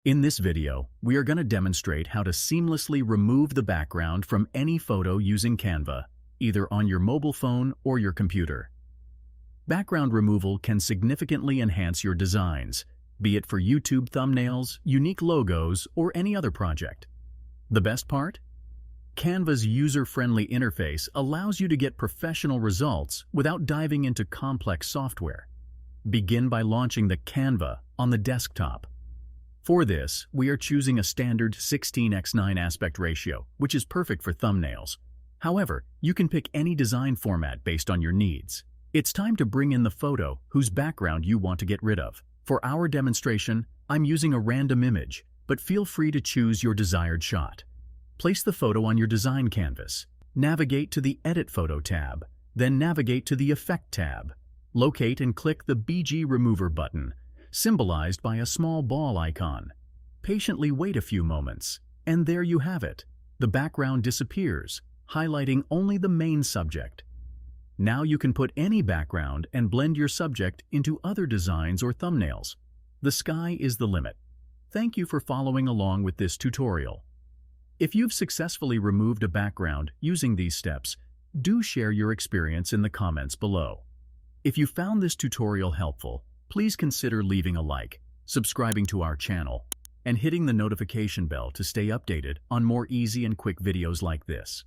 In this video, we are going to demonstrate how to seamlessly remove the background from any photo using Canva, either on your mobile phone or your computer. Background removal can significantly enhance your designs, be it for YouTube thumbnails, unique logos, or any other project. The best part? Canva's user-friendly interface allows you to get professional results without diving into complex software. Begin by launching the Canva on the desktop. For this, we are choosing a standard 16:9 aspect ratio, which is perfect for thumbnails. However, you can pick any design format based on your needs. It's time to bring in the photo whose background you want to get rid of. For our demonstration, I'm using a random image, but feel free to choose your desired shot. Place the photo on your design canvas. Navigate to the Edit Photo tab, then navigate to the Effect tab. Locate and click the BG Remover button, symbolized by a small ball icon. Patiently wait a few moments, and there you have it. The background disappears, highlighting only the main subject. Now you can put any background and blend your subject into other designs or thumbnails. The sky is the limit. Thank you for following along with this tutorial. If you've successfully removed a background using these steps, do share your experience in the comments below. If you found this tutorial helpful, please consider leaving a like, subscribing to our channel, and hitting the notification bell to stay updated on more easy and quick videos like this.